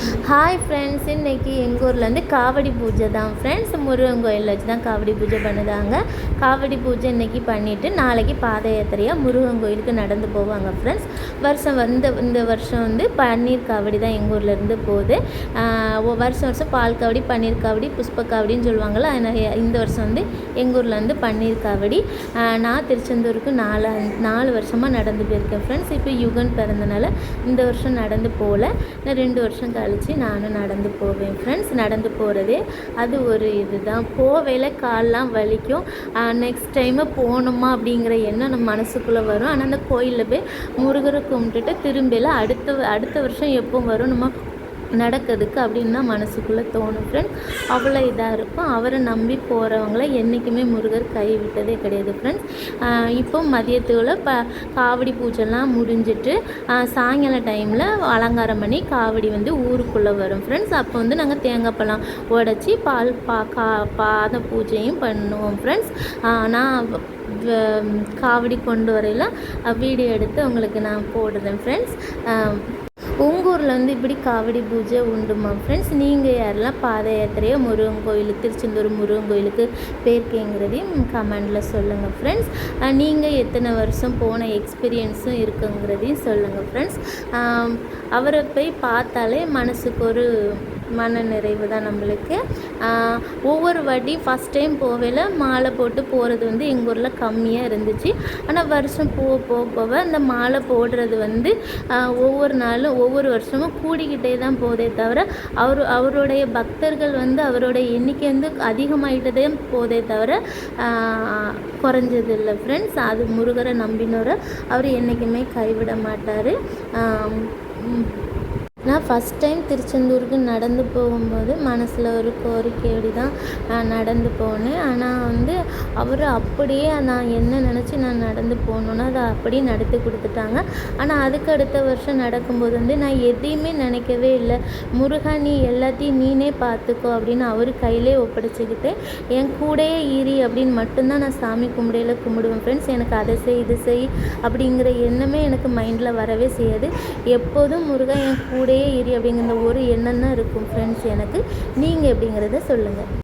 Hi friends, இன்றைக்கி எங்கள் ஊர்லேருந்து காவடி பூஜை தான் ஃப்ரெண்ட்ஸ். முருகன் கோயிலில் வச்சு தான் காவடி பூஜை பண்ணுதாங்க. காவடி பூஜை இன்றைக்கி பண்ணிவிட்டு நாளைக்கு பாத யாத்திரையாக முருகன் கோயிலுக்கு நடந்து போவாங்க ஃப்ரெண்ட்ஸ். இந்த வருஷம் வந்து பன்னீர் காவடி தான் எங்கள் ஊர்லேருந்து போகுது. வருஷம் பால் காவடி, பன்னீர் காவடி, புஷ்ப காவடின்னு சொல்லுவாங்கள்ல. இந்த வருஷம் வந்து எங்கள் ஊர்லேருந்து பன்னீர் காவடி. நான் திருச்செந்தூருக்கு 4 வருஷமாக நடந்து போயிருக்கேன் ஃப்ரெண்ட்ஸ். இப்போ யுகன் பிறந்தனால இந்த வருஷம் நடந்து போகல. நான் 2 வருஷம் கழித்து நானும் நடந்து போவேன் ஃப்ரெண்ட்ஸ். நடந்து போகிறதே அது ஒரு இதுதான். போவேல கால்லாம் வலிக்கும். நெக்ஸ்ட் டைமு போகணுமா அப்படிங்கிற எண்ணம் நம்ம மனசுக்குள்ளே வரும். ஆனால் அந்த கோயிலில் போய் முருகரை கும்பிட்டுட்டு திரும்பியில் அடுத்த வருஷம் எப்போ வரும் நம்ம நடக்கிறதுக்கு அப்படின்னு தான் மனசுக்குள்ளே தோணும் ஃப்ரெண்ட்ஸ். அவ்வளோ இதாக இருக்கும். அவரை நம்பி போகிறவங்கள என்றைக்குமே முருகர் கைவிட்டதே கிடையாது ஃப்ரெண்ட்ஸ். இப்போ மதியத்துக்குள்ள காவடி பூஜைலாம் முடிஞ்சிட்டு சாயங்கால டைமில் அலங்காரம் பண்ணி காவடி வந்து ஊருக்குள்ளே வரும் ஃப்ரெண்ட்ஸ். அப்போ வந்து நாங்கள் தேங்காய் பழம் உடச்சி பாத பூஜையும் பண்ணுவோம் ஃப்ரெண்ட்ஸ். நான் காவடி கொண்டு வரையில் வீடியோ எடுத்து உங்களுக்கு நான் போடுறேன் ஃப்ரெண்ட்ஸ். உங்கள் ஊரில் வந்து இப்படி காவடி பூஜை உண்டுமா ஃப்ரெண்ட்ஸ்? நீங்கள் யாரெல்லாம் பாத யாத்திரையோ முருகன் கோயிலுக்கு, திருச்செந்தூர் முருகன் கோயிலுக்கு போயிருக்கீங்கிறதையும் கமெண்டில் சொல்லுங்கள் ஃப்ரெண்ட்ஸ். நீங்கள் எத்தனை வருஷம் போன எக்ஸ்பீரியன்ஸும் இருக்குங்கிறதையும் சொல்லுங்கள் ஃப்ரெண்ட்ஸ். அவரை போய் பார்த்தாலே மனசுக்கு ஒரு மன நிறைவு தான் நம்மளுக்கு. ஒவ்வொரு வாட்டி ஃபஸ்ட் டைம் போவேல மாலை போட்டு போகிறது வந்து எங்கள் ஊரில் கம்மியாக இருந்துச்சு. ஆனால் வருஷம் போக அந்த மாலை போடுறது வந்து ஒவ்வொரு நாளும் ஒவ்வொரு வருஷமும் கூடிக்கிட்டே தான் போதே தவிர அவருடைய பக்தர்கள் வந்து அவரோட எண்ணிக்கை வந்து அதிகமாகிட்டதே போதே தவிர குறைஞ்சது இல்லை ஃப்ரெண்ட்ஸ். அது முருகரை நம்பினோரை அவர் என்றைக்குமே கைவிட மாட்டார். நான் ஃபஸ்ட் டைம் திருச்செந்தூருக்கு நடந்து போகும்போது மனசில் ஒரு கோரிக்கையோடு தான் நடந்து போனேன். ஆனால் வந்து அவர் அப்படியே நான் என்ன நினச்சி நான் நடந்து போகணுன்னா அதை அப்படியே நடத்தி கொடுத்துட்டாங்க. ஆனால் அதுக்கு அடுத்த வருஷம் நடக்கும்போது வந்து நான் எதையுமே நினைக்கவே இல்லை. முருகா, நீ எல்லாத்தையும் நீனே பார்த்துக்கோ அப்படின்னு அவர் கையிலே ஒப்படைச்சிக்கிட்டு என் கூடையே ஈரி அப்படின்னு மட்டும்தான் நான் சாமி கும்பிடுவேன் ஃப்ரெண்ட்ஸ். எனக்கு அதை செய் இது செய் அப்படிங்கிற எண்ணமே எனக்கு மைண்டில் வரவே செய்யாது. எப்போதும் முருகா என் கூடையே ஈரி அப்படிங்கிற ஒரு எண்ணம் தான் இருக்கும் ஃப்ரெண்ட்ஸ் எனக்கு. நீங்கள் எப்படிங்கிறத சொல்லுங்கள்.